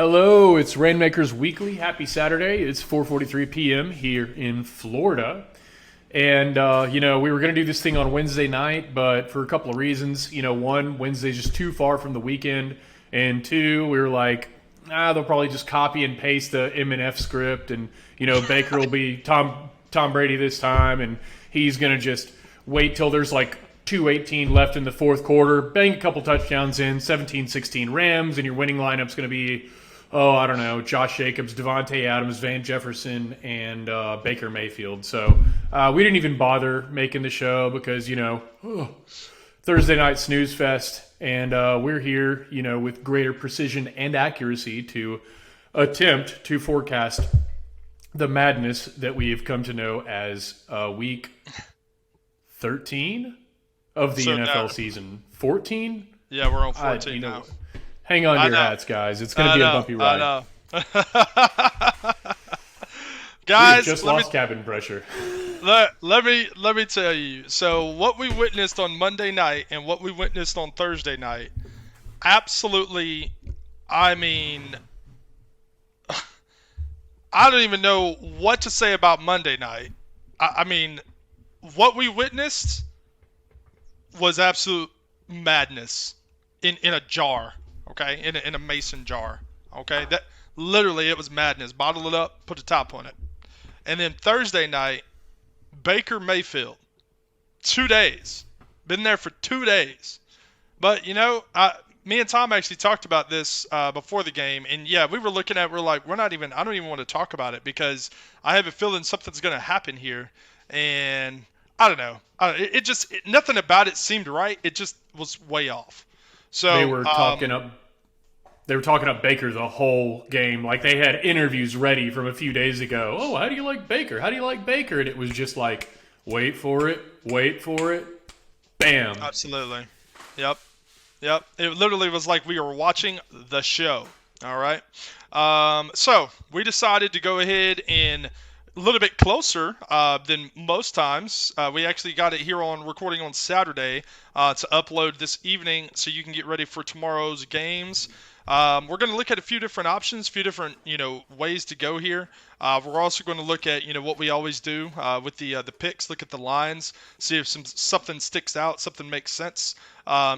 Hello, it's Rainmakers Weekly. Happy Saturday. It's 4:43 p.m. here in Florida. And, we were going to do this thing on Wednesday night, but for a couple of reasons. One, Wednesday's just too far from the weekend. And two, we were like, they'll probably just copy and paste the MNF script. And, Baker will be Tom Brady this time. And he's going to just wait till there's like 2:18 left in the fourth quarter, bang a couple touchdowns in, 17-16 Rams, and your winning lineup's going to be, I don't know, Josh Jacobs, Devontae Adams, Van Jefferson, and Baker Mayfield. So we didn't even bother making the show because, Thursday night snooze fest, and we're here, with greater precision and accuracy to attempt to forecast the madness that we have come to know as week 13 of the NFL season. 14? Yeah, we're on 14 now. Hang on to your hats, guys. It's going to be a bumpy ride. I know. Guys, we just lost cabin pressure. Let me tell you. So what we witnessed on Monday night and what we witnessed on Thursday night, absolutely, I mean, I don't even know what to say about Monday night. I mean, what we witnessed was absolute madness in a jar, okay? In a mason jar, okay? That literally, it was madness. Bottle it up, put a top on it. And then Thursday night, Baker Mayfield, 2 days. Been there for 2 days. But, me and Tom actually talked about this before the game. And, yeah, we were looking at, I don't even want to talk about it because I have a feeling something's going to happen here. And I don't know. Nothing about it seemed right. It just was way off. So they were talking up Baker the whole game. Like they had interviews ready from a few days ago. Oh, how do you like Baker? How do you like Baker? And it was just like, wait for it, bam. Absolutely. Yep. It literally was like we were watching the show. All right. So we decided to go ahead and a little bit closer than most times. We actually got it here on recording on Saturday to upload this evening so you can get ready for tomorrow's games. We're going to look at a few different options, a few different, ways to go here. We're also going to look at, what we always do with the picks, look at the lines, see if something sticks out, something makes sense,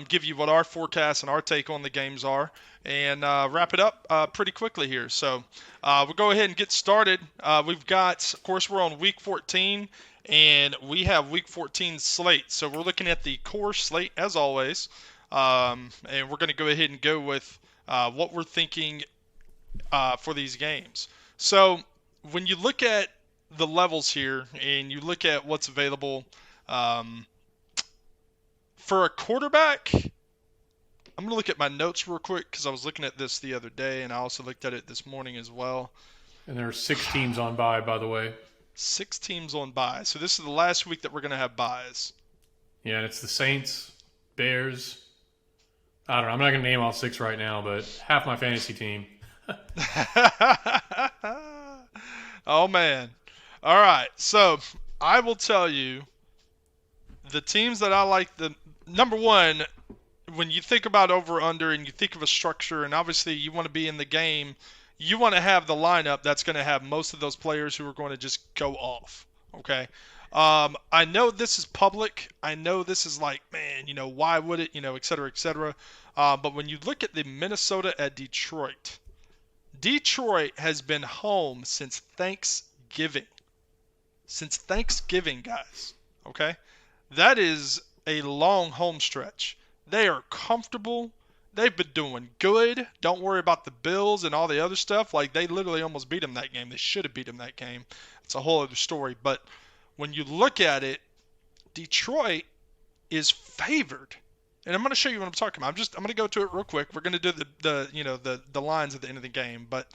give you what our forecasts and our take on the games are, and wrap it up pretty quickly here. So we'll go ahead and get started. We've got, of course, we're on week 14, and we have week 14 slate. So we're looking at the core slate as always, and we're going to go ahead and go with what we're thinking for these games. So when you look at the levels here and you look at what's available for a quarterback, I'm going to look at my notes real quick because I was looking at this the other day and I also looked at it this morning as well. And there are 6 teams on bye, by the way. 6 teams on bye. So this is the last week that we're going to have byes. Yeah, and it's the Saints, Bears. I don't know. I'm not going to name all 6 right now, but half my fantasy team. Oh, man. All right. So I will tell you the teams that I like. The number one, when you think about over-under and you think of a structure, and obviously you want to be in the game, you want to have the lineup that's going to have most of those players who are going to just go off. Okay. I know this is public. I know this is like, man, why would it, et cetera, et cetera. But when you look at the Minnesota at Detroit, Detroit has been home since Thanksgiving. Since Thanksgiving, guys. Okay? That is a long home stretch. They are comfortable. They've been doing good. Don't worry about the Bills and all the other stuff. Like, they literally almost beat them that game. They should have beat them that game. It's a whole other story. But when you look at it, Detroit is favored. And I'm going to show you what I'm talking about. I'm going to go to it real quick. We're going to do the lines at the end of the game. But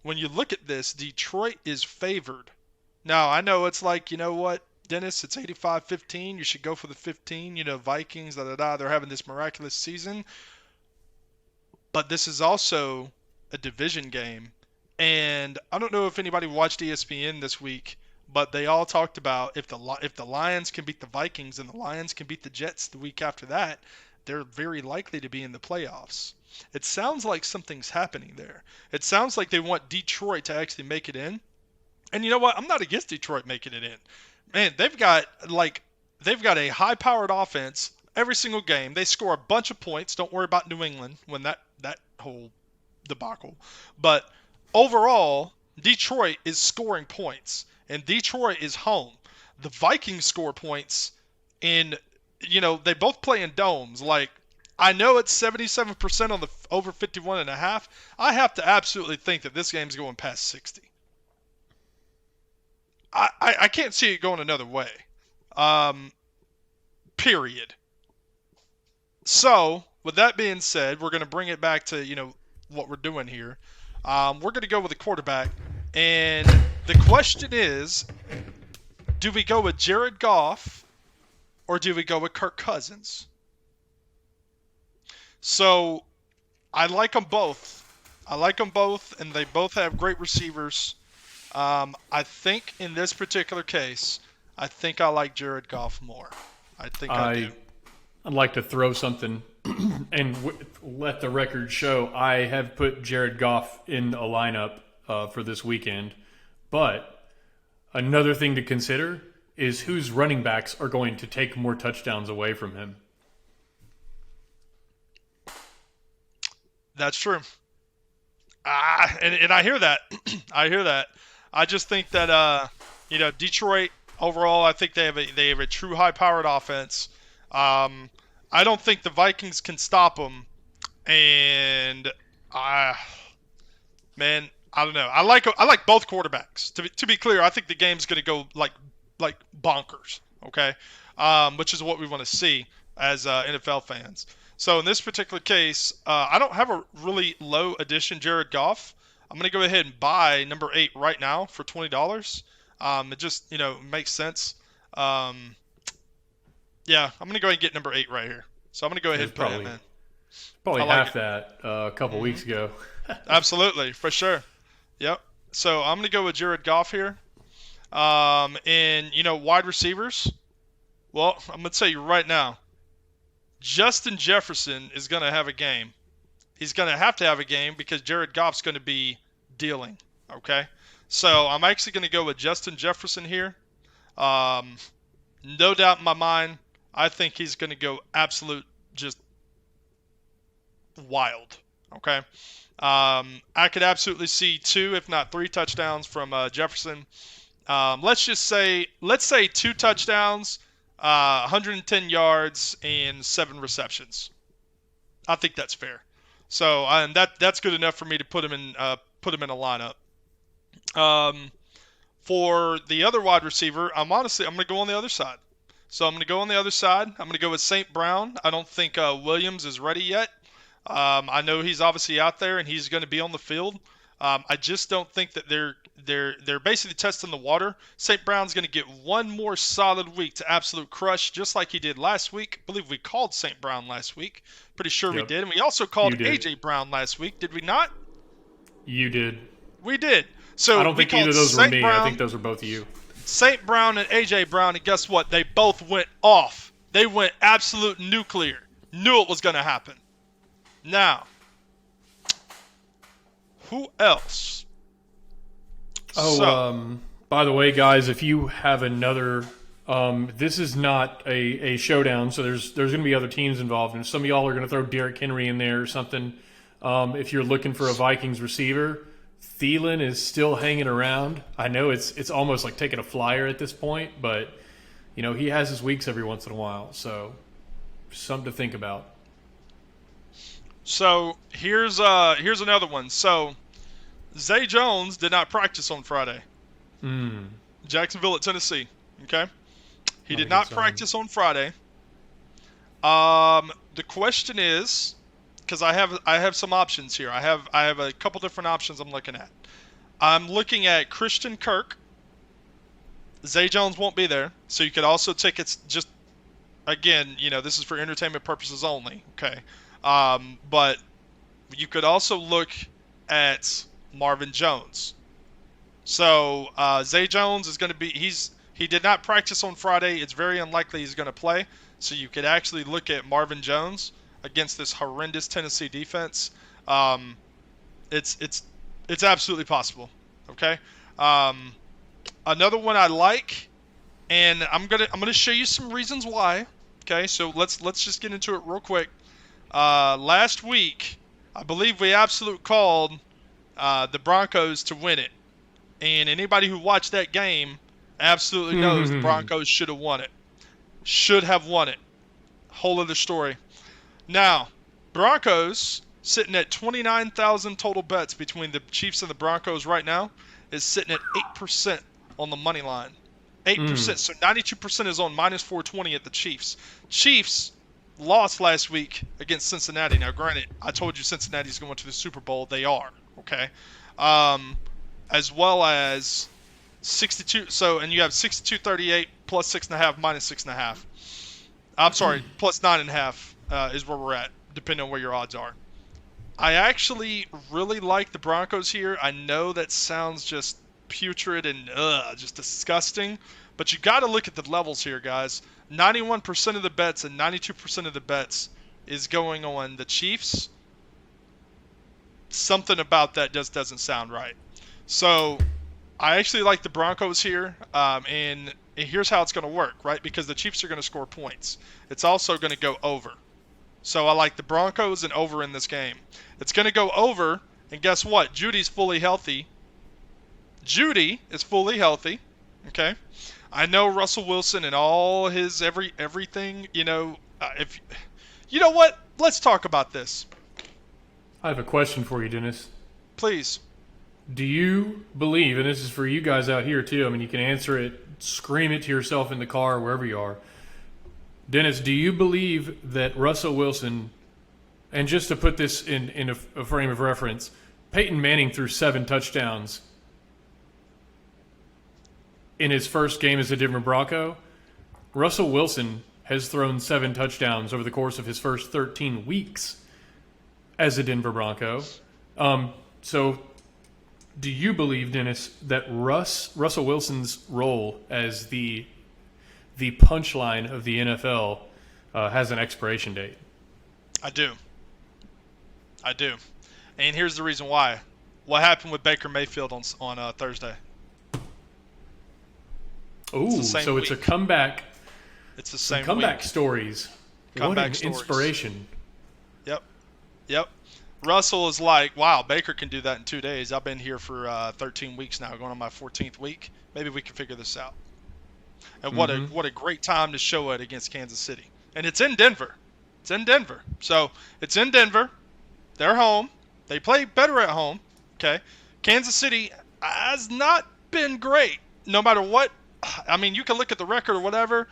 when you look at this, Detroit is favored. Now, I know it's like, you know what, Dennis, it's 85-15. You should go for the 15. Vikings, they're having this miraculous season. But this is also a division game. And I don't know if anybody watched ESPN this week, but they all talked about if the Lions can beat the Vikings and the Lions can beat the Jets the week after that, they're very likely to be in the playoffs. It sounds like something's happening there. It sounds like they want Detroit to actually make it in. And you know what? I'm not against Detroit making it in. Man, they've got a high-powered offense every single game. They score a bunch of points. Don't worry about New England when that whole debacle. But overall, Detroit is scoring points, and Detroit is home. The Vikings score points in, they both play in domes. Like, I know it's 77% on the over 51.5. I have to absolutely think that this game's going past 60. I can't see it going another way. Period. So, with that being said, we're going to bring it back to, what we're doing here. We're going to go with a quarterback. And the question is, do we go with Jared Goff or do we go with Kirk Cousins? So, I like them both. And they both have great receivers. I think in this particular case, I think I like Jared Goff more. I think I do. I'd like to throw something and let the record show I have put Jared Goff in a lineup for this weekend. But another thing to consider is whose running backs are going to take more touchdowns away from him. That's true. And I hear that. I hear that. I just think that Detroit overall, I think they have a true high-powered offense. I don't think the Vikings can stop them, and I don't know. I like both quarterbacks. To be clear, I think the game's going to go like bonkers. Okay, which is what we want to see as NFL fans. So in this particular case, I don't have a really low edition Jared Goff. I'm going to go ahead and buy number 8 right now for $20. It just, makes sense. Yeah, I'm going to go ahead and get number 8 right here. So I'm going to go ahead and put him in. Probably half that a couple weeks ago. Absolutely, for sure. Yep. So I'm going to go with Jared Goff here. And, wide receivers. Well, I'm going to tell you right now, Justin Jefferson is going to have a game. He's going to have a game because Jared Goff's going to be dealing, okay? So I'm actually going to go with Justin Jefferson here. No doubt in my mind, I think he's going to go absolute just wild, okay? I could absolutely see 2, if not 3 touchdowns from Jefferson. Let's say 2 touchdowns, 110 yards, and 7 receptions. I think that's fair. So and that's good enough for me to put him in a lineup. For the other wide receiver, I'm going to go on the other side. So I'm going to go on the other side. I'm going to go with St. Brown. I don't think Williams is ready yet. I know he's obviously out there and he's going to be on the field. I just don't think that they're basically testing the water. St. Brown's going to get one more solid week to absolute crush, just like he did last week. I believe we called St. Brown last week. Pretty sure we did. And we also called A.J. Brown last week. Did we not? You did. We did. So I don't think either of those were me. I think those were both you. St. Brown and A.J. Brown, and guess what? They both went off. They went absolute nuclear. Knew it was going to happen. Now, who else? By the way, guys, if you have another, this is not a showdown, so there's going to be other teams involved, and some of y'all are going to throw Derrick Henry in there or something. If you're looking for a Vikings receiver, Thielen is still hanging around. I know it's almost like taking a flyer at this point, but he has his weeks every once in a while, so something to think about. So here's another one. So Zay Jones did not practice on Friday. Jacksonville at Tennessee. Okay, he did not practice on Friday. The question is, because I have some options here. I have a couple different options I'm looking at. I'm looking at Christian Kirk. Zay Jones won't be there, so you could also take it just again. This is for entertainment purposes only. Okay. But you could also look at Marvin Jones. So Zay Jones is going to be he did not practice on Friday. It's very unlikely he's going to play. So you could actually look at Marvin Jones. against this horrendous Tennessee defense. It's absolutely possible. Okay. Another one I like, and I'm gonna show you some reasons why. Okay, so let's just get into it real quick. Last week, I believe we absolute called the Broncos to win it, and anybody who watched that game absolutely knows the Broncos should have won it. Should have won it. Whole other story. Now, Broncos sitting at 29,000 total bets between the Chiefs and the Broncos right now is sitting at 8% on the money line. 8%. So 92% is on minus 420 at the Chiefs. Chiefs lost last week against Cincinnati. Now, granted, I told you Cincinnati's going to the Super Bowl. They are. Okay. As well as 62. So, and you have 62-38 plus 6.5 minus 6.5. I'm sorry, plus 9.5 is where we're at, depending on where your odds are. I actually really like the Broncos here. I know that sounds just putrid and just disgusting, but you got to look at the levels here, guys. 91% of the bets and 92% of the bets is going on the Chiefs. Something about that just doesn't sound right. So I actually like the Broncos here, and here's how it's going to work, right? Because the Chiefs are going to score points. It's also going to go over. So I like the Broncos and over in this game. It's going to go over, and guess what? Jeudy's fully healthy. Jeudy is fully healthy, okay? I know Russell Wilson and all his everything, you know, if you know what? Let's talk about this. I have a question for you, Dennis. Please. Do you believe, and this is for you guys out here too, I mean, you can answer it, scream it to yourself in the car, wherever you are. Dennis, do you believe that Russell Wilson, and just to put this in a frame of reference, Peyton Manning threw 7 touchdowns in his first game as a Denver Bronco? Russell Wilson has thrown 7 touchdowns over the course of his first 13 weeks as a Denver Bronco. So do you believe, Dennis, that Russell Wilson's role as the punchline of the NFL has an expiration date? I do. And here's the reason why. What happened with Baker Mayfield on Thursday? Ooh, so it's a comeback. It's the same comeback week. Stories. Comeback what an stories. Inspiration. Yep. Russell is like, wow, Baker can do that in 2 days. I've been here for 13 weeks now, going on my 14th week. Maybe we can figure this out. And what a great time to show it against Kansas City. And it's in Denver. So it's in Denver. They're home. They play better at home. Okay. Kansas City has not been great. No matter what. I mean, you can look at the record or whatever.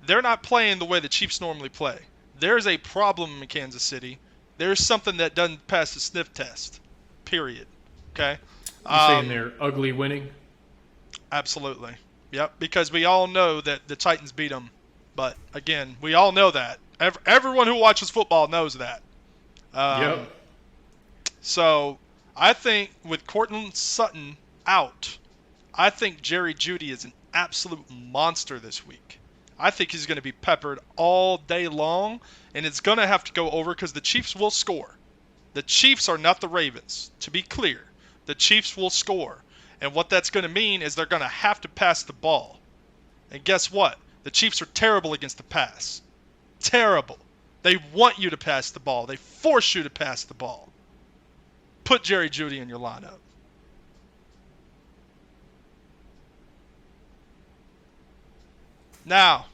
They're not playing the way the Chiefs normally play. There's a problem in Kansas City. There's something that doesn't pass the sniff test. Period. Okay. You saying they're ugly winning? Absolutely. Yep, because we all know that the Titans beat them. But, again, we all know that. Everyone who watches football knows that. Yep. So, I think with Courtland Sutton out, I think Jerry Jeudy is an absolute monster this week. I think he's going to be peppered all day long, and it's going to have to go over because the Chiefs will score. The Chiefs are not the Ravens, to be clear. The Chiefs will score. And what that's going to mean is they're going to have to pass the ball. And guess what? The Chiefs are terrible against the pass. Terrible. They want you to pass the ball. They force you to pass the ball. Put Jerry Jeudy in your lineup. Now,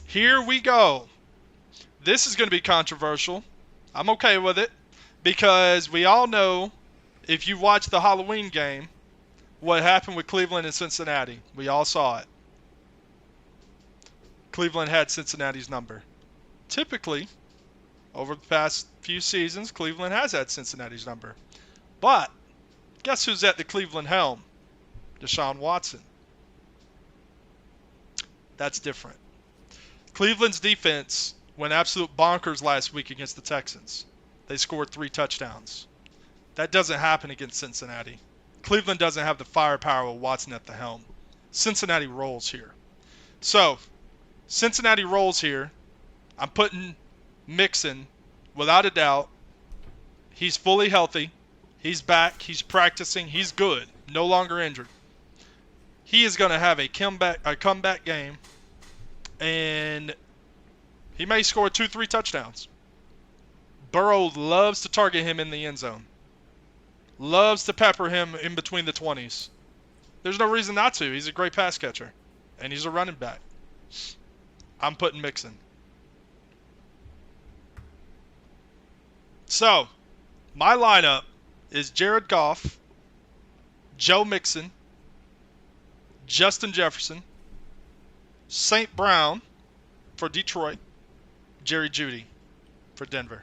here we go. This is going to be controversial. I'm okay with it because we all know, if you watch the Halloween game, what happened with Cleveland and Cincinnati. We all saw it. Cleveland had Cincinnati's number. Typically, over the past few seasons, Cleveland has had Cincinnati's number. But, guess who's at the Cleveland helm? Deshaun Watson. That's different. Cleveland's defense went absolute bonkers last week against the Texans. They scored 3 touchdowns. That doesn't happen against Cincinnati. Cleveland doesn't have the firepower with Watson at the helm. Cincinnati rolls here. So, Cincinnati rolls here. I'm putting Mixon, without a doubt, he's fully healthy. He's back. He's practicing. He's good. No longer injured. He is going to have a comeback game, and he may score 2-3 touchdowns. Burrow loves to target him in the end zone. Loves to pepper him in between the 20s. There's no reason not to. He's a great pass catcher, and he's a running back. I'm putting Mixon. So, my lineup is Jared Goff, Joe Mixon, Justin Jefferson, St. Brown for Detroit, Jerry Jeudy for Denver.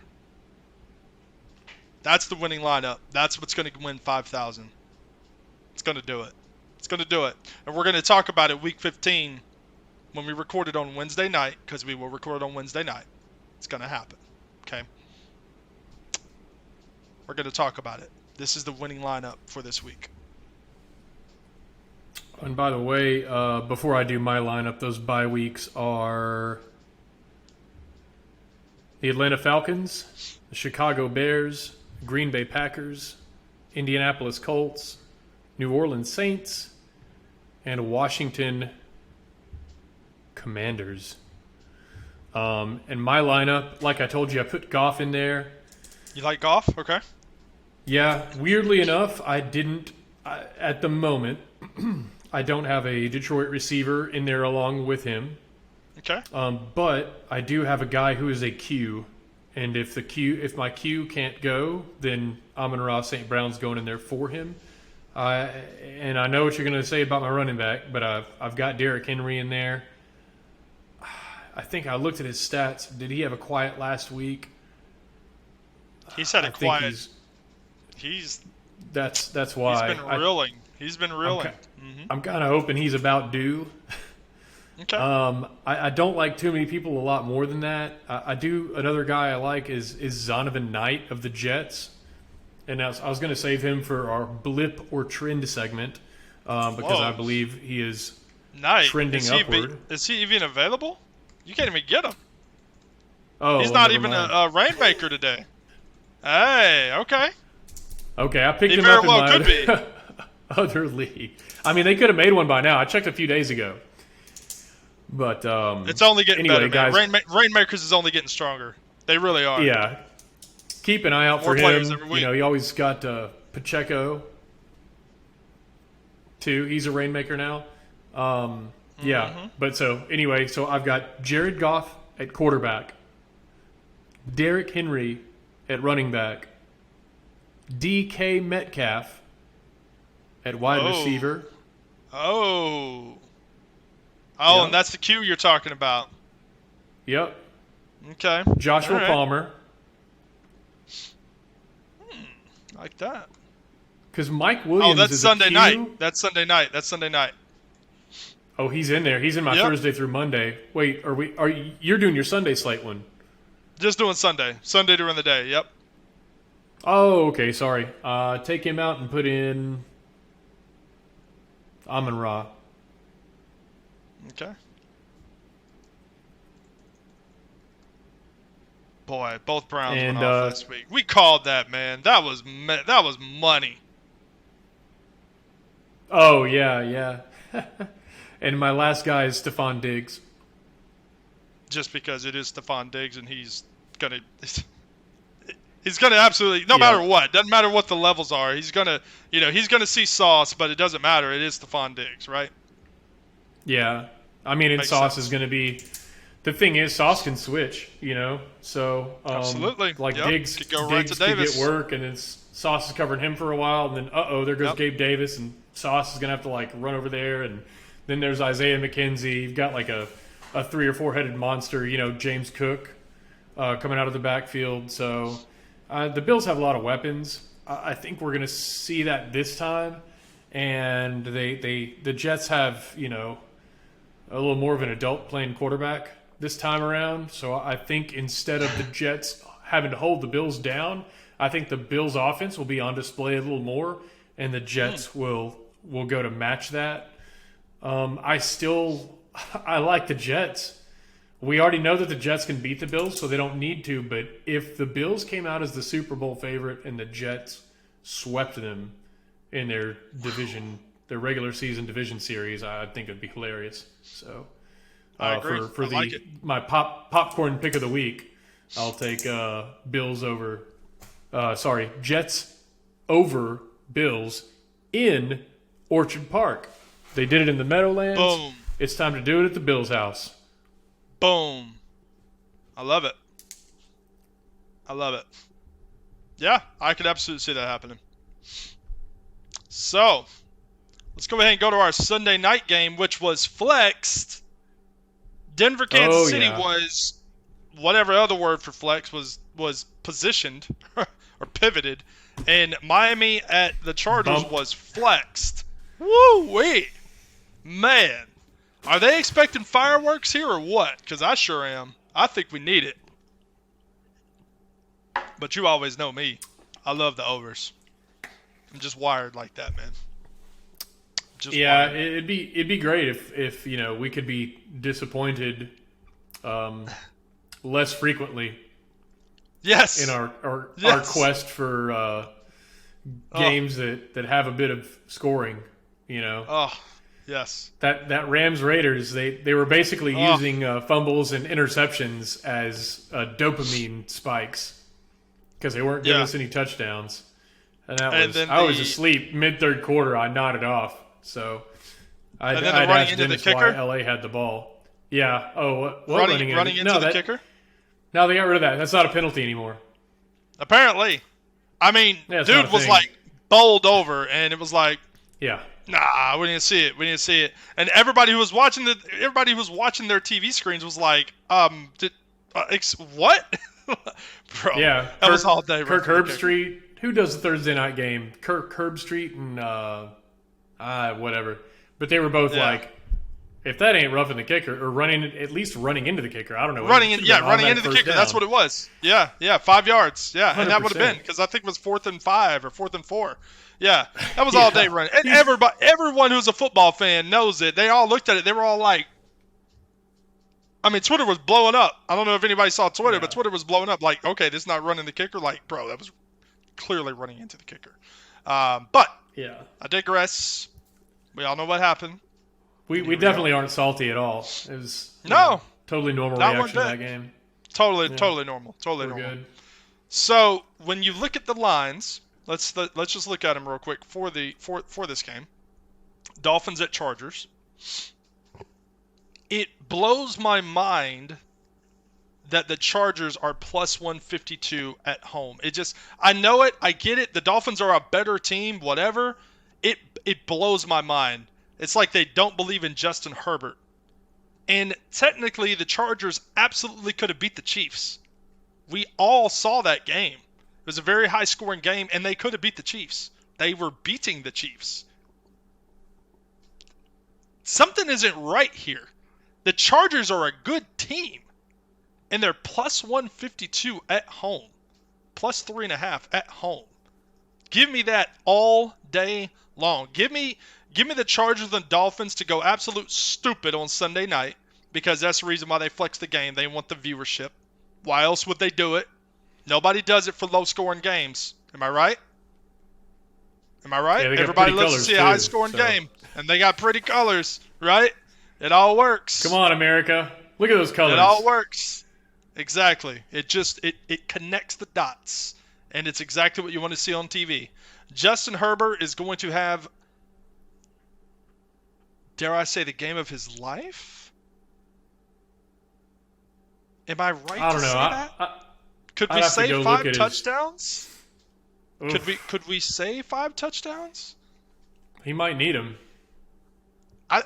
That's the winning lineup. That's what's going to win 5,000. It's going to do it. It's going to do it. And we're going to talk about it week 15 when we record it on Wednesday night, because we will record on Wednesday night. It's going to happen. Okay? We're going to talk about it. This is the winning lineup for this week. And by the way, before I do my lineup, those bye weeks are the Atlanta Falcons, the Chicago Bears, Green Bay Packers, Indianapolis Colts, New Orleans Saints, and Washington Commanders. And my lineup, like I told you, I put Goff in there. You like Goff? Okay. Yeah, weirdly enough, at the moment, I don't have a Detroit receiver in there along with him. Okay. But I do have a guy who is a Q. And if my Q can't go, then Amon-Ra St. Brown's going in there for him. And I know what you're going to say about my running back, but I've got Derrick Henry in there. I think I looked at his stats. Did he have a quiet last week? He's had a quiet. That's why He's been reeling. I'm kind of hoping he's about due. Okay. I don't like too many people a lot more than that. I do. Another guy I like is Zonovan Knight of the Jets, and I was going to save him for our blip or trend segment because I believe he is trending upward. Is he even available? You can't even get him. Oh, he's not even a rainmaker today. Hey, okay. Okay, I picked him up in my other league. I mean, they could have made one by now. I checked a few days ago. But it's only getting better, guys. Rainmakers is only getting stronger. They really are. Yeah. Keep an eye out for him. You always got Pacheco, too. He's a Rainmaker now. Yeah. But so I've got Jared Goff at quarterback, Derrick Henry at running back, DK Metcalf at wide receiver. Oh, and that's the Q you're talking about. Yep. Okay. Joshua Palmer. Like that. Because Mike Williams that's is Sunday a Q. night. That's Sunday night. Oh, he's in there. He's in my Thursday through Monday. Wait, you're doing your Sunday slate one? Just doing Sunday. Sunday during the day. Yep. Oh, okay. Sorry. Take him out and put in Amon-Ra. Okay. Boy, both Browns went off last week. We called that, man. That was money. Oh, yeah. And my last guy is Stephon Diggs. Just because it is Stephon Diggs, and he's gonna absolutely matter what. Doesn't matter what the levels are. He's gonna see sauce, but it doesn't matter. It is Stephon Diggs, right? Yeah. I mean, and Sauce is going to be – the thing is, Sauce can switch, So, absolutely. Like Diggs could go right to Davis. Could get work, and then Sauce is covering him for a while, and then, there goes Gabe Davis, and Sauce is going to have to, run over there. And then there's Isaiah McKenzie. You've got, a 3 or 4-headed monster, James Cook coming out of the backfield. So, the Bills have a lot of weapons. I think we're going to see that this time. And the Jets have, a little more of an adult playing quarterback this time around. So I think instead of the Jets having to hold the Bills down, I think the Bills' offense will be on display a little more, and the Jets will go to match that. I like the Jets. We already know that the Jets can beat the Bills, so they don't need to. But if the Bills came out as the Super Bowl favorite and the Jets swept them in their division, their regular season division series, I think it'd be hilarious. So, I agree. For my popcorn pick of the week, I'll take Bills over. Jets over Bills in Orchard Park. They did it in the Meadowlands. Boom. It's time to do it at the Bills' house. Boom. I love it. I love it. Yeah, I could absolutely see that happening. So, let's go ahead and go to our Sunday night game, which was flexed. Denver, Kansas City was, whatever other word for flex was positioned or pivoted. And Miami at the Chargers was flexed. Woo-wee. Man. Are they expecting fireworks here or what? Because I sure am. I think we need it. But you always know me. I love the overs. I'm just wired like that, man. Wired. it'd be great if we could be disappointed less frequently. Yes. In our quest for games that have a bit of scoring, Oh. Yes. That Rams Raiders, they were basically using fumbles and interceptions as dopamine spikes because they weren't giving us any touchdowns. And I was asleep mid third quarter. I nodded off. So I'd asked Dennis why LA had the ball. Yeah. Oh, what running into the kicker? No, they got rid of that. That's not a penalty anymore. Apparently. I mean, dude was like bowled over, and it was like, yeah. Nah, we didn't see it. We didn't see it. And everybody who was watching their TV screens was like, what? Bro, yeah, that was all day. Kirk Herbstreit. Who does the Thursday night game? Kirk Herbstreit and whatever. But they were both like, if that ain't roughing the kicker or at least running into the kicker, I don't know. Running into the kicker. That's what it was. Yeah, 5 yards. Yeah, 100%. And that would have been because I think it was 4th and 5 or 4th and 4. Yeah, that was all day running. And everyone who's a football fan knows it. They all looked at it. They were all like, I mean, Twitter was blowing up. I don't know if anybody saw Twitter, but Twitter was blowing up. Like, okay, this is not running the kicker. Like, bro, that was clearly running into the kicker. But I digress. We all know what happened. We definitely aren't salty at all. It was totally normal reaction to that game. Totally normal. Totally normal. Good. So when you look at the lines. Let's just look at them real quick for this game. Dolphins at Chargers. It blows my mind that the Chargers are plus 152 at home. I know it, I get it. The Dolphins are a better team, whatever. It blows my mind. It's like they don't believe in Justin Herbert. And technically the Chargers absolutely could have beat the Chiefs. We all saw that game. It was a very high-scoring game, and they could have beat the Chiefs. They were beating the Chiefs. Something isn't right here. The Chargers are a good team, and they're plus 152 at home, plus 3.5 at home. Give me that all day long. Give me the Chargers and Dolphins to go absolute stupid on Sunday night because that's the reason why they flex the game. They want the viewership. Why else would they do it? Nobody does it for low-scoring games. Am I right? Yeah, everybody loves to see a high-scoring game, and they got pretty colors, right? It all works. Come on, America. Look at those colors. It all works. Exactly. It connects the dots, and it's exactly what you want to see on TV. Justin Herbert is going to have, dare I say, the game of his life? Am I right to say that? Could we say 5 touchdowns? Could we say 5 touchdowns? He might need them.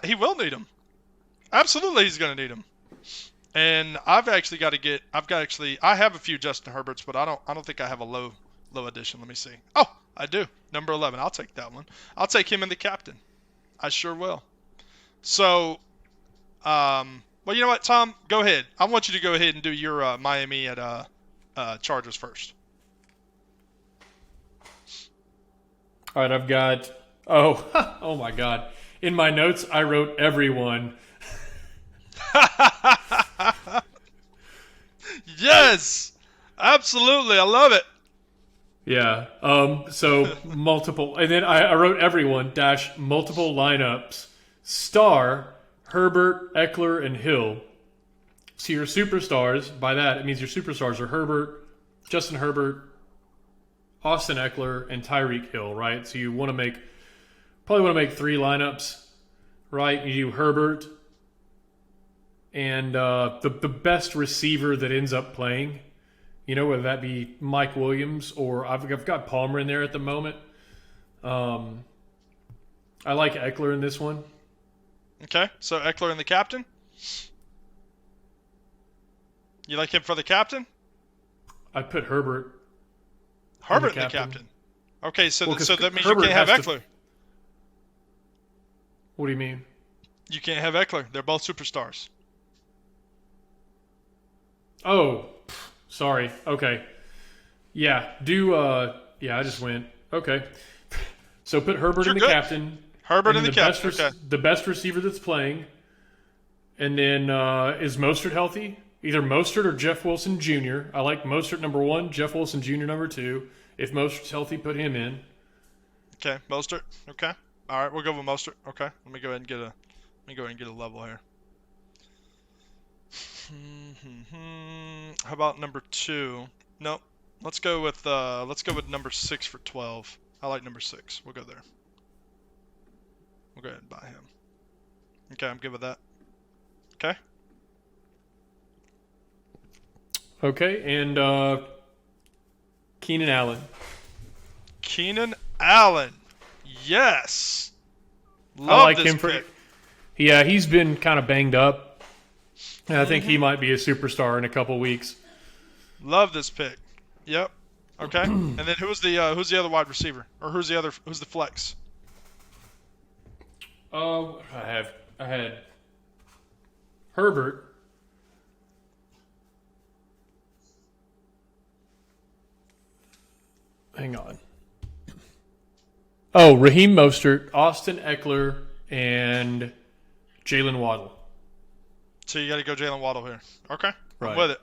He will need them. Absolutely, he's going to need them. And I have a few Justin Herberts, but I don't think I have a low edition. Let me see. Oh, I do. Number 11. I'll take that one. I'll take him and the captain. I sure will. So, well, you know what, Tom? Go ahead. I want you to go ahead and do your Miami at Chargers first. All right, I've got. Oh my God! In my notes, I wrote everyone. Yes, absolutely. I love it. Yeah. So multiple, and then I wrote everyone dash multiple lineups. Star, Herbert, Eckler, and Hill. So your superstars, by that, it means your superstars are Herbert, Justin Herbert, Austin Eckler, and Tyreek Hill, right? So you probably want to make 3 lineups, right? You do Herbert and the best receiver that ends up playing, whether that be Mike Williams or I've got Palmer in there at the moment. I like Eckler in this one. Okay, so Eckler and the captain? You like him for the captain? I put Herbert. Herbert and the captain. Okay, so that means Herbert you can't have Eckler. What do you mean? You can't have Eckler. They're both superstars. Oh, sorry. Okay. Yeah, I just went. Okay. So put Herbert in the captain. Herbert in the captain. The best receiver that's playing. And then is Mostert healthy? Either Mostert or Jeff Wilson Jr. I like Mostert number 1, Jeff Wilson Jr. number 2. If Mostert's healthy, put him in. Okay, Mostert. Okay. All right, we'll go with Mostert. Okay. Let me go ahead and get a level here. How about number 2? Nope. Let's go with number 6 for 12. I like number 6. We'll go there. We'll go ahead and buy him. Okay, I'm good with that. Okay. Okay, and Keenan Allen. Keenan Allen. Yes. Love I like this him pick. Yeah, he's been kind of banged up. And I think he might be a superstar in a couple weeks. Love this pick. Yep. Okay. And then who's the other wide receiver? Or who's the flex? I had Herbert. Hang on. Oh, Raheem Mostert, Austin Eckler, and Jalen Waddle. So you got to go Jalen Waddle here. Okay. Right. I'm with it.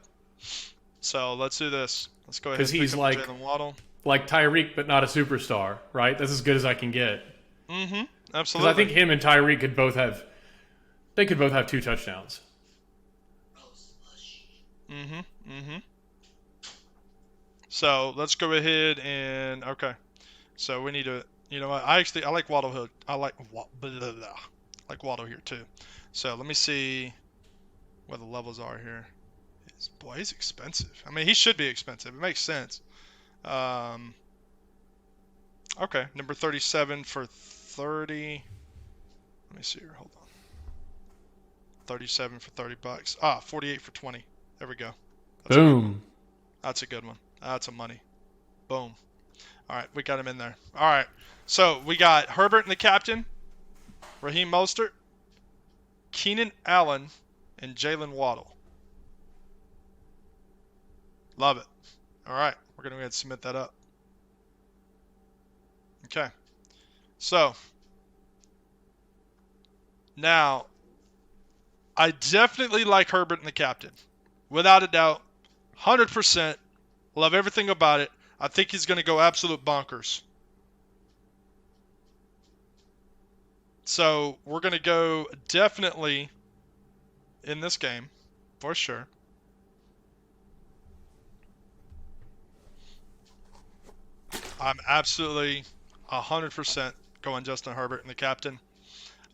So let's do this. Let's go ahead and pick up Jalen Waddle. Like Tyreek, but not a superstar, right? That's as good as I can get. Mm-hmm. Absolutely. Because I think him and Tyreek could both have 2 touchdowns. Mm-hmm. Mm-hmm. So let's go ahead and So we need to. You know what? I like Waddle Hill. I like Waddle here too. So let me see what the levels are here. He's expensive. I mean, he should be expensive. It makes sense. Okay, number 37 for 30. Let me see here. Hold on. 37 for $30. 48 for 20. There we go. Boom. That's a good one. That's a money. Boom. All right, we got him in there. All right. So we got Herbert and the captain, Raheem Mostert, Keenan Allen, and Jalen Waddle. Love it. All right, we're going to go ahead and submit that up. Okay. So now I definitely like Herbert and the captain. Without a doubt. 100%. Love everything about it. I think he's going to go absolute bonkers. So we're going to go definitely in this game, for sure. I'm absolutely 100% going Justin Herbert and the captain.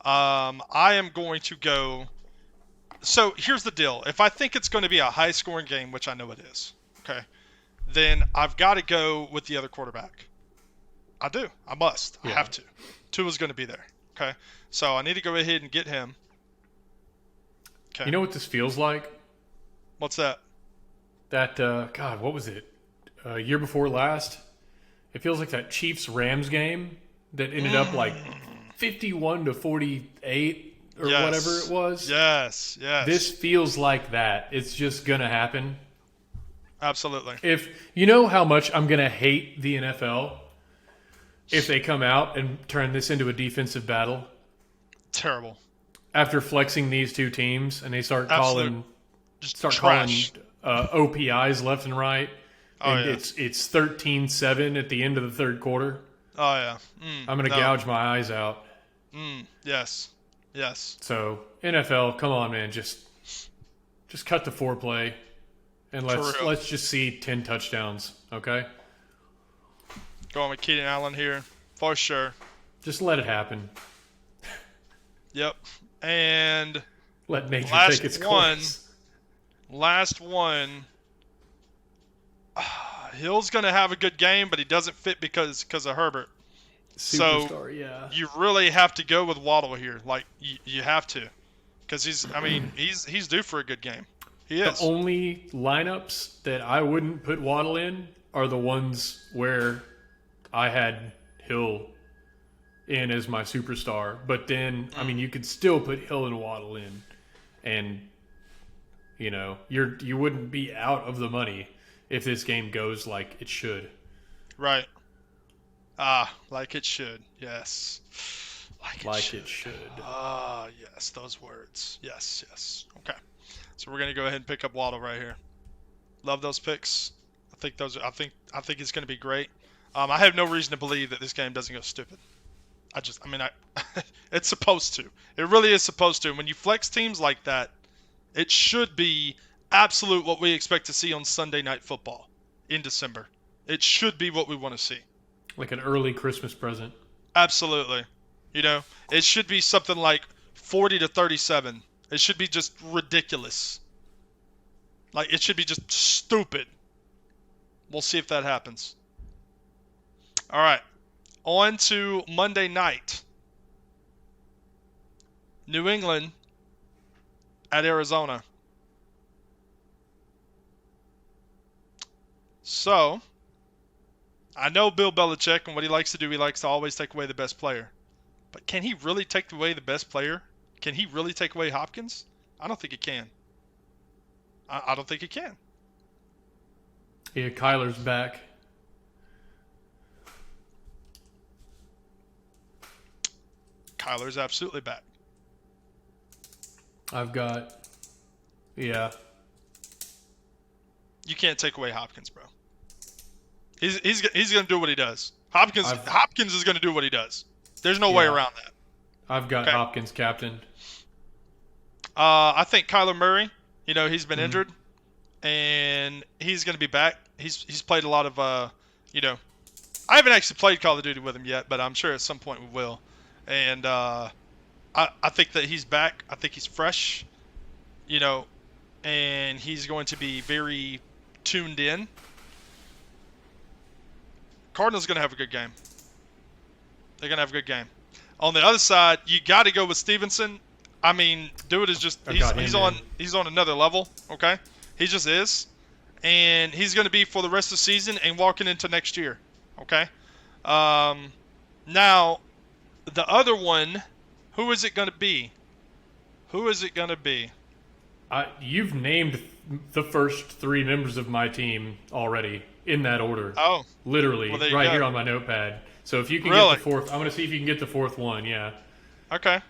I am going to go... So here's the deal. If I think it's going to be a high-scoring game, which I know it is, okay, then I've got to go with the other quarterback. I do. I must. Yeah. I have to. Tua's going to be there. Okay. So I need to go ahead and get him. Okay. You know what this feels like? What's that? That, God, what was it? Year before last? It feels like that Chiefs-Rams game that ended up like 51-48 or whatever it was. Yes. This feels like that. It's just going to happen. Absolutely. If you know how much I'm going to hate the NFL if they come out and turn this into a defensive battle. Terrible. After flexing these two teams and they start calling OPIs left and right. Oh, And yeah. it's 13-7 at the end of the third quarter. Oh, yeah. I'm going to gouge my eyes out. Yes. Yes. So, NFL, come on, man. Just cut the foreplay. And let's just see 10 touchdowns, okay? Going with Keenan Allen here, for sure. Just let it happen. Yep. And let nature last take its one. course. Last one. Hill's going to have a good game, but he doesn't fit because of Herbert. Superstar, so yeah. You really have to go with Waddle here. Like you have to, because he's due for a good game. He is. The only lineups that I wouldn't put Waddle in are the ones where I had Hill in as my superstar. But then, I mean, you could still put Hill and Waddle in, and you wouldn't be out of the money if this game goes like it should. Right. Like it should. Yes. Like it should. Yes, those words. Yes. Okay. So we're gonna go ahead and pick up Waddle right here. Love those picks. I think it's gonna be great. I have no reason to believe that this game doesn't go stupid. It's supposed to. It really is supposed to. And when you flex teams like that, it should be absolute what we expect to see on Sunday Night Football in December. It should be what we want to see. Like an early Christmas present. Absolutely. It should be something like 40-37. It should be just ridiculous. Like, it should be just stupid. We'll see if that happens. All right. On to Monday night. New England at Arizona. So, I know Bill Belichick and what he likes to do. He likes to always take away the best player. But can he really take away the best player? Can he really take away Hopkins? I don't think he can. I don't think he can. Yeah, Kyler's back. Kyler's absolutely back. Yeah. You can't take away Hopkins, bro. He's going to do what he does. Hopkins is going to do what he does. There's no way around that. I've got Hopkins captained. I think Kyler Murray, he's been injured, and he's going to be back. He's played a lot of, I haven't actually played Call of Duty with him yet, but I'm sure at some point we will. And I think that he's back. I think he's fresh, and he's going to be very tuned in. Cardinals are going to have a good game. They're going to have a good game. On the other side, you got to go with Stevenson. I mean, dude is just he's on another level, okay? He just is. And he's going to be for the rest of the season and walking into next year, okay? Now, the other one, who is it going to be? You've named the first three members of my team already in that order. Oh. Literally, well, right here on my notepad. So if you can get the fourth, I'm going to see if you can get the fourth one, yeah. Okay.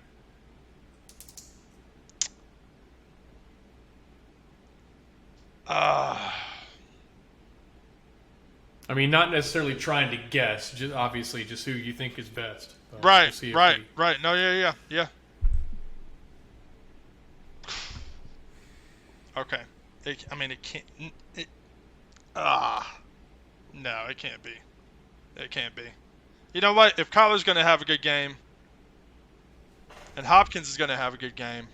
I mean, not necessarily trying to guess, just obviously just who you think is best. Right. No, yeah. Okay. It can't. No, it can't be. It can't be. You know what? If Kyler's going to have a good game, and Hopkins is going to have a good game,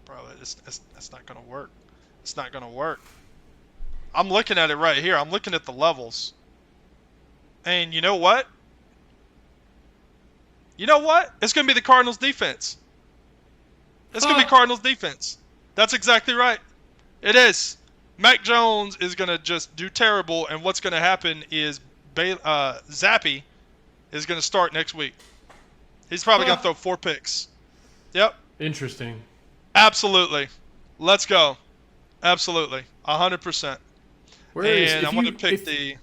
bro, that's not going to work. It's not going to work. I'm looking at it right here. I'm looking at the levels. And you know what? It's going to be the Cardinals defense. It's going to be Cardinals defense. That's exactly right. It is. Mac Jones is going to just do terrible, and what's going to happen is Zappy is going to start next week. He's probably going to throw 4 picks. Yep. Interesting. Absolutely. Let's go. Absolutely. 100%. And I'm going to pick the...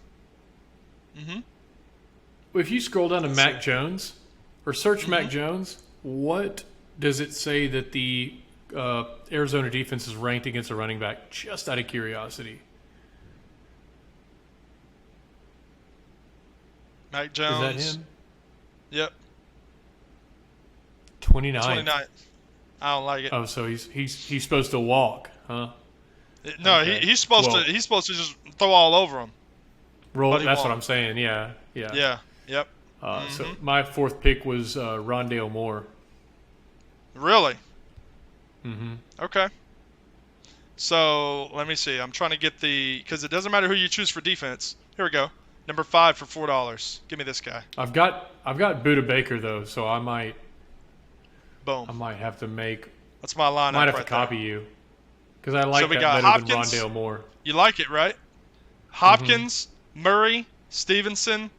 If you scroll down to Mac Jones, or search Mac Jones, what does it say that the Arizona defense is ranked against a running back? Just out of curiosity. Mac Jones. Is that him? Yep. 29. 29. I don't like it. Oh, so he's supposed to walk, huh? No, Okay. he's supposed to just throw all over him. Roll. But he That's what won't. I'm saying. Yeah. Yeah. Yep. So my fourth pick was Rondale Moore. Really? Mm-hmm. Okay. So let me see. I'm trying to get because it doesn't matter who you choose for defense. Here we go. Number 5 for $4. Give me this guy. I've got Buda Baker though, so I might Boom. have to make. That's my lineup. Might have right to copy there. you because I like we that got better Hopkins. than Rondale Moore. You like it, right? Hopkins, Murray, Stevenson,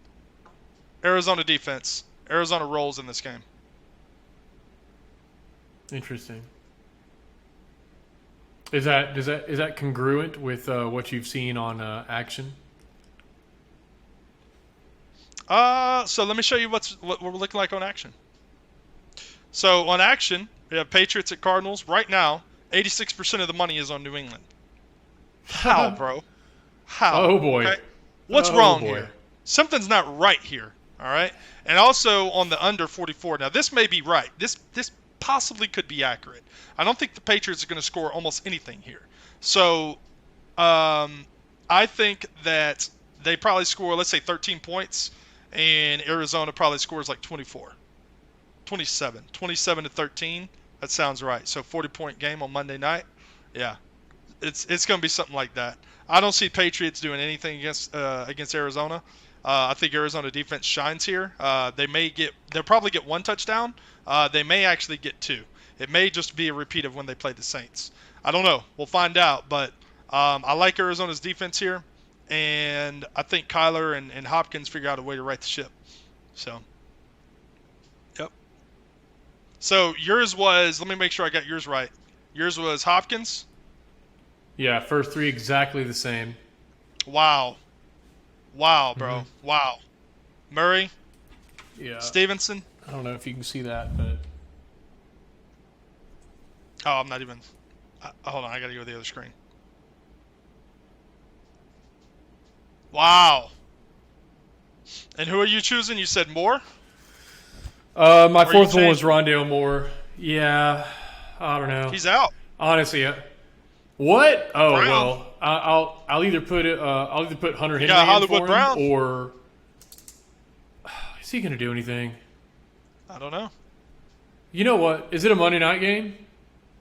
Arizona defense. Arizona rolls in this game. Interesting. Is that congruent with what you've seen on action? So let me show you what we're looking like on action. So on action, we have Patriots at Cardinals. Right now, 86% of the money is on New England. How, bro? How? Oh boy. Okay? What's wrong here? Something's not right here. All right. And also on the under 44. Now this may be right. This possibly could be accurate. I don't think the Patriots are going to score almost anything here. So I think that they probably score, let's say 13 points, and Arizona probably scores like 27 to 13. That sounds right. So 40-point game on Monday night. Yeah. It's going to be something like that. I don't see Patriots doing anything against Arizona. I think Arizona defense shines here. They'll probably get 1 touchdown. They may actually get 2. It may just be a repeat of when they played the Saints. I don't know. We'll find out. But I like Arizona's defense here, and I think Kyler and Hopkins figure out a way to right the ship. So, yep. So yours was. Let me make sure I got yours right. Yours was Hopkins. Yeah, first 3 exactly the same. Wow, bro. Mm-hmm. Wow. Murray. Yeah. Stevenson. I don't know if you can see that, but Oh, I'm not even. Hold on, I gotta go to the other screen. Wow. And who are you choosing? You said Moore? my Or fourth you one was Rondale Moore. Yeah, I don't know. He's out. Honestly, what? Oh Brown. well, I'll either put Hunter Henry got in Hollywood for him, Brown. or is he going to do anything? I don't know. You know what? Is it a Monday night game?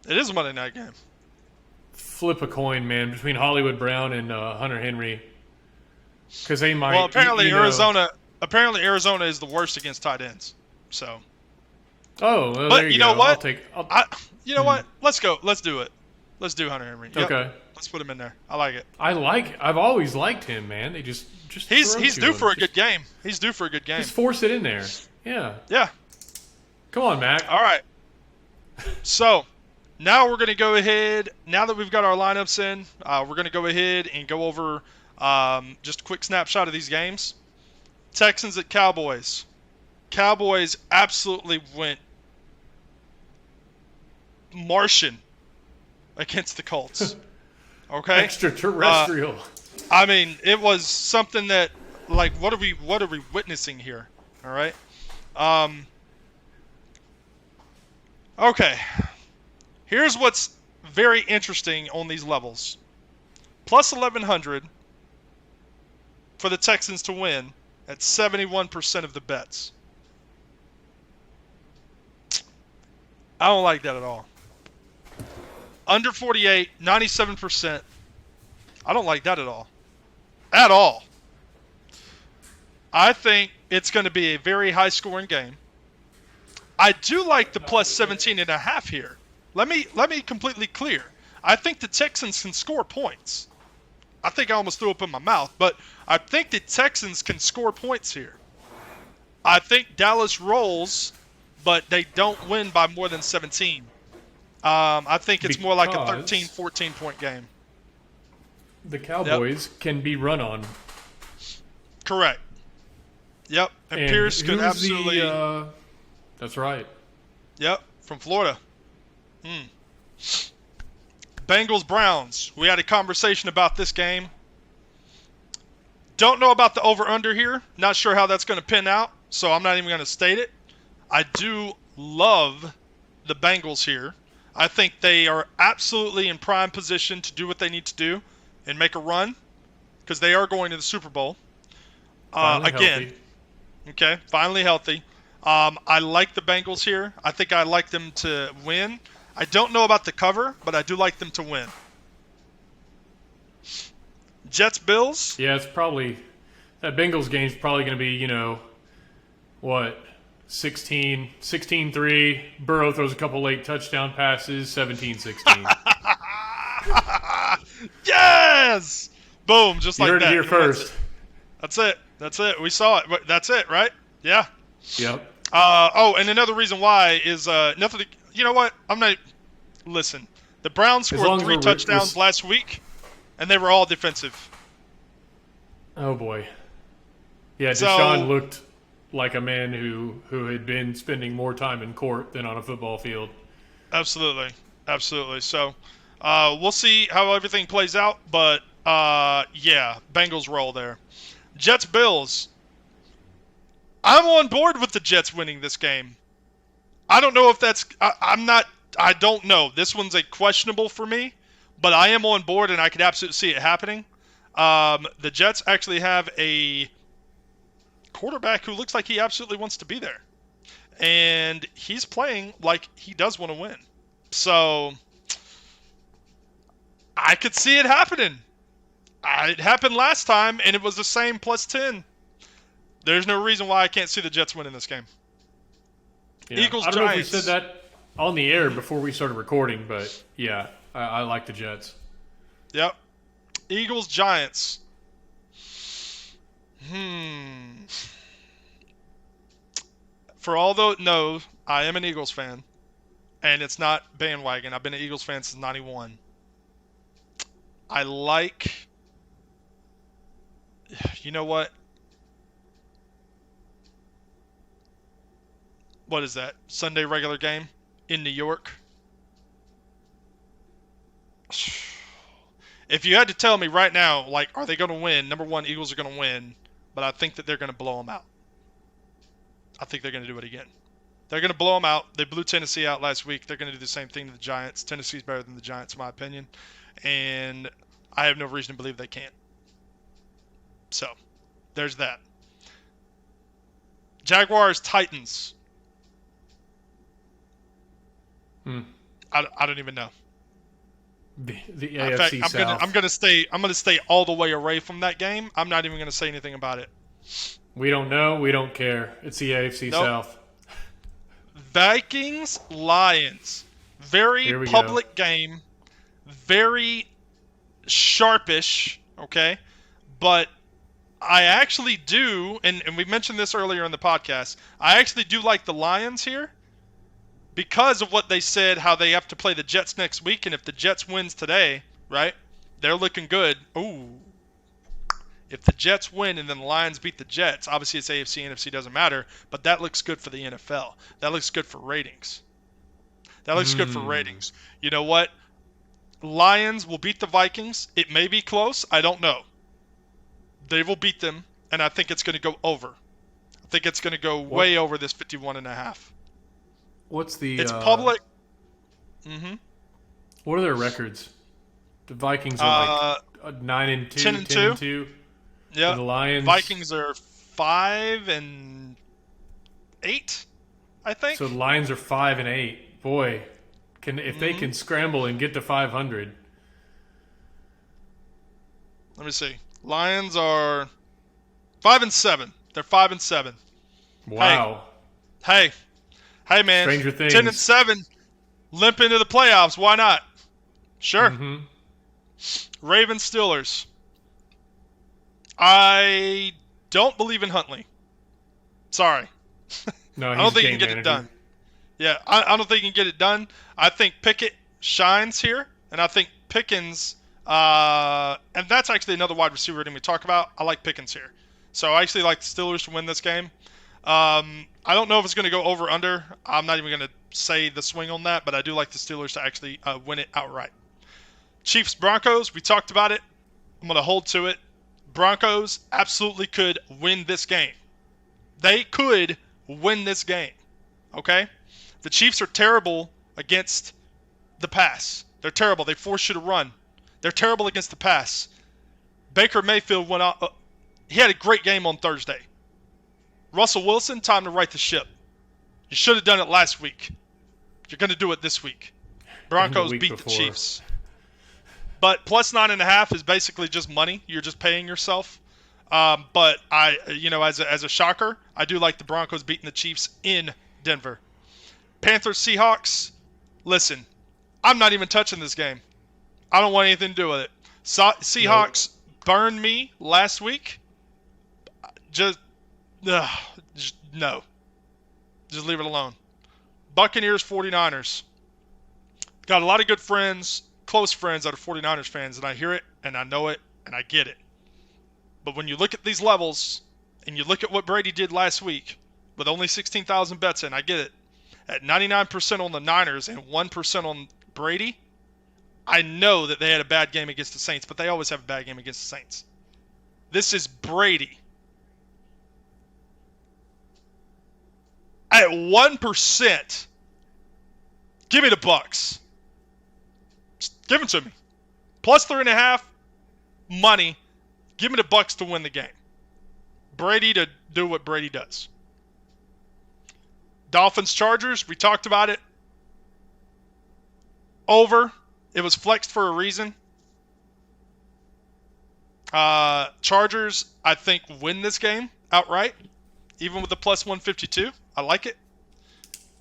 It is a Monday night game. Flip a coin, man, between Hollywood Brown and Hunter Henry, because they might. Well, apparently you know- Arizona is the worst against tight ends. So, Oh, well, but there you go. know what? I'll- What? Let's go. Let's do it. Let's do Hunter Henry. Yep. Okay. Let's put him in there. I like it. I've always liked him, man. They just He's throw due to him. for a good game. He's due for a good game. Just force it in there. Yeah. Yeah. Come on, Mac. All right. So now we're going to go ahead. Now that we've got our lineups in, we're going to go ahead and go over just a quick snapshot of these games. Texans at Cowboys. Cowboys absolutely went Martian against the Colts. Okay. Extraterrestrial. I mean, it was something that, like, what are we witnessing here? All right. Okay. Here's what's very interesting on these levels. Plus 1100 for the Texans to win at 71% of the bets. I don't like that at all. Under 48, 97%. I don't like that at all. At all. I think it's going to be a very high-scoring game. I do like the plus 17.5 here. Let me completely clear. I think the Texans can score points. I think I almost threw up in my mouth, but I think the Texans can score points here. I think Dallas rolls, but they don't win by more than 17. I think it's more like a 13, 14-point game. The Cowboys can be run on. Correct. Yep. And Pierce could who's absolutely. That's right. Yep. from Florida. Bengals Browns. We had a conversation about this game. Don't know about the over-under here. Not sure how that's going to pin out, so I'm not even going to state it. I do love the Bengals here. I think they are absolutely in prime position to do what they need to do and make a run because they are going to the Super Bowl. Finally Again, healthy. okay, finally healthy. I like the Bengals here. I think I like them to win. I don't know about the cover, but I do like them to win. Jets Bills. Yeah, it's probably that Bengals game's probably going to be, 16-3. Burrow throws a couple late touchdown passes, 17-16. Yes! Boom, just You like heard that. it here first. That's it. We saw it. That's it, right? Yeah. Yep. And another reason why is nothing. You know what? Listen, the Browns scored 3 touchdowns last week, and they were all defensive. Oh boy. Yeah, So- Deshaun looked like a man who had been spending more time in court than on a football field. Absolutely. So, we'll see how everything plays out, but yeah, Bengals roll there. Jets Bills. I'm on board with the Jets winning this game. I don't know if that's. I don't know. This one's a questionable for me, but I am on board and I could absolutely see it happening. The Jets actually have a quarterback who looks like he absolutely wants to be there, and he's playing like he does want to win. So I could see it happening. It happened last time, and it was the same +10. There's no reason why I can't see the Jets winning this game. Eagles, I don't know if we Giants. said that on the air before we started recording, but yeah, I like the Jets. Yep. Eagles, Giants. For all those, no, I am an Eagles fan, and it's not bandwagon. I've been an Eagles fan since '91. I like. You know what? What is that? Sunday regular game in New York? If you had to tell me right now, like, are they going to win? Number one, Eagles are going to win, but I think that they're going to blow them out. I think they're going to do it again. They're going to blow them out. They blew Tennessee out last week. They're going to do the same thing to the Giants. Tennessee's better than the Giants, in my opinion, and I have no reason to believe they can't. So, there's that. Jaguars, Titans. I don't even know. The In AFC fact, South. I'm gonna stay all the way away from that game. I'm not even gonna say anything about it. We don't know. We don't care. It's the AFC Nope. South. Vikings, Lions. Very Here we public game. Very sharpish. Okay, but I actually do, and we mentioned this earlier in the podcast. I actually do like the Lions here. Because of what they said, how they have to play the Jets next week, and if the Jets wins today, right, they're looking good. Ooh. If the Jets win and then the Lions beat the Jets, obviously it's AFC, NFC doesn't matter, but that looks good for the NFL. That looks good for ratings. You know what? Lions will beat the Vikings. It may be close. I don't know. They will beat them, and I think it's going to go over. I think it's going to go way over this 51.5. What's the? It's public. What are their records? The Vikings are like 9-2, 10-2. Yeah. And the Lions. Vikings are 5-8, I think. So the Lions are 5-8. Boy, if they can scramble and get to 500. Let me see. Lions are 5-7. They're 5-7. Wow. Hey, man. Stranger things. 10-7. Limp into the playoffs. Why not? Sure. Ravens, Steelers. I don't believe in Huntley. Sorry. No, I don't think he can get it done. Yeah, I don't think he can get it done. I think Pickett shines here, and I think Pickens, and that's actually another wide receiver we talk about. I like Pickens here. So I actually like the Steelers to win this game. I don't know if it's going to go over under. I'm not even going to say the swing on that, but I do like the Steelers to actually win it outright. Chiefs Broncos, we talked about it. I'm going to hold to it. Broncos absolutely could win this game. They could win this game. Okay? The Chiefs are terrible against the pass. They're terrible. They force you to run. They're terrible against the pass. Baker Mayfield went out. He had a great game on Thursday. Russell Wilson, time to right the ship. You should have done it last week. You're going to do it this week. Broncos beat the Chiefs. But plus 9.5 is basically just money. You're just paying yourself. But as a shocker, I do like the Broncos beating the Chiefs in Denver. Panthers Seahawks. Listen, I'm not even touching this game. I don't want anything to do with it. Seahawks burned me last week. No. Just leave it alone. Buccaneers 49ers. Got a lot of good friends, close friends that are 49ers fans, and I hear it, and I know it, and I get it. But when you look at these levels, and you look at what Brady did last week, with only 16,000 bets in, I get it. At 99% on the Niners and 1% on Brady, I know that they had a bad game against the Saints, but they always have a bad game against the Saints. This is Brady. At 1%, give me the Bucks. Just give them to me. Plus 3.5, money. Give me the Bucks to win the game. Brady to do what Brady does. Dolphins Chargers, we talked about it. Over. It was flexed for a reason. Chargers, I think, win this game outright, even with the plus 152. I like it.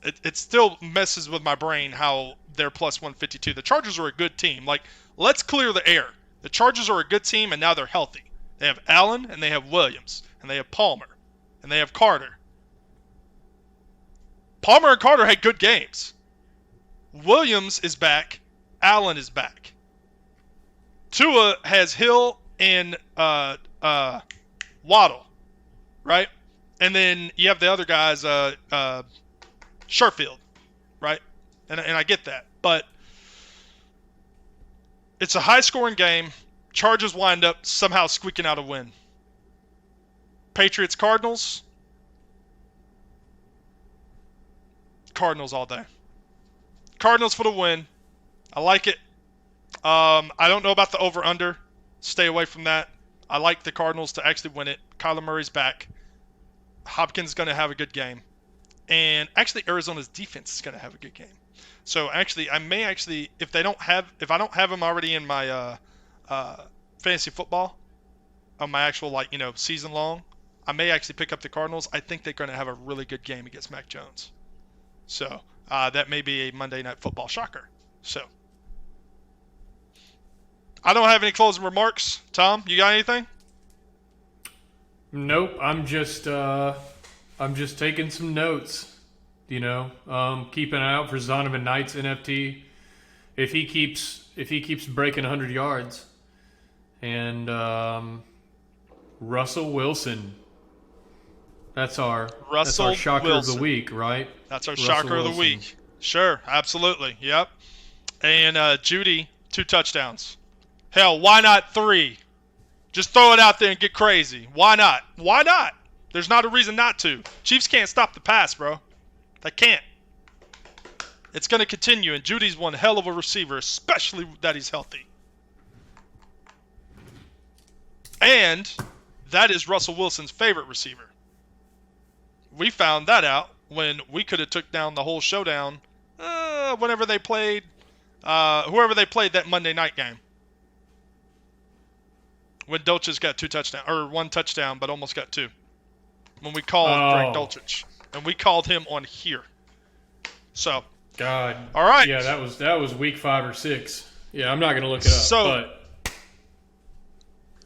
It still messes with my brain how they're plus 152. The Chargers are a good team. Like, let's clear the air. The Chargers are a good team, and now they're healthy. They have Allen, and they have Williams, and they have Palmer, and they have Carter. Palmer and Carter had good games. Williams is back. Allen is back. Tua has Hill and Waddle, right? And then you have the other guys, Sherfield, right? And I get that. But it's a high-scoring game. Chargers wind up somehow squeaking out a win. Patriots-Cardinals. Cardinals all day. Cardinals for the win. I like it. I don't know about the over-under. Stay away from that. I like the Cardinals to actually win it. Kyler Murray's back. Hopkins is going to have a good game. And actually, Arizona's defense is going to have a good game. So actually, I may actually, if I don't have them already in my fantasy football, on my actual season long, I may actually pick up the Cardinals. I think they're going to have a really good game against Mac Jones. So that may be a Monday Night Football shocker. So I don't have any closing remarks. Tom, you got anything? Nope. I'm just taking some notes. Keeping an eye out for Zonovan Knight's NFT. If he keeps breaking 100 yards, and Russell Wilson. That's our shocker of the week, right? That's our shocker of the week. Sure, absolutely. Yep. And Jeudy, 2 touchdowns. Hell, why not 3? Just throw it out there and get crazy. Why not? Why not? There's not a reason not to. Chiefs can't stop the pass, bro. They can't. It's going to continue, and Jeudy's one hell of a receiver, especially that he's healthy. And that is Russell Wilson's favorite receiver. We found that out when we could have took down the whole showdown whenever they played, whoever they played that Monday night game. When Dulcich got 2 touchdowns, or 1 touchdown, but almost got 2. When we called Greg Dulcich. And we called him on here. So. God. All right. Yeah, that was week 5 or 6. Yeah, I'm not going to look it up. But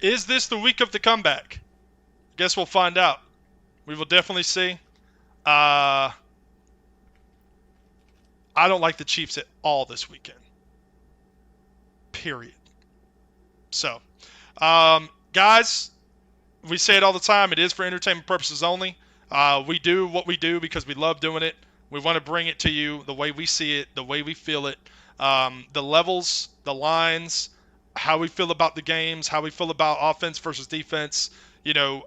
is this the week of the comeback? Guess we'll find out. We will definitely see. I don't like the Chiefs at all this weekend. Period. So, guys, we say it all the time. It is for entertainment purposes only. We do what we do because we love doing it. We want to bring it to you the way we see it, the way we feel it, the levels, the lines, how we feel about the games, how we feel about offense versus defense. The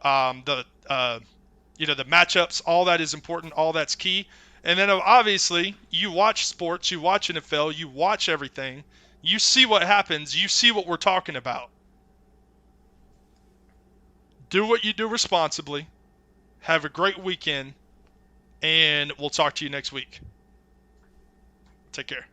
matchups. All that is important. All that's key. And then obviously you watch sports, you watch NFL, you watch everything. You see what happens. You see what we're talking about. Do what you do responsibly. Have a great weekend, and we'll talk to you next week. Take care.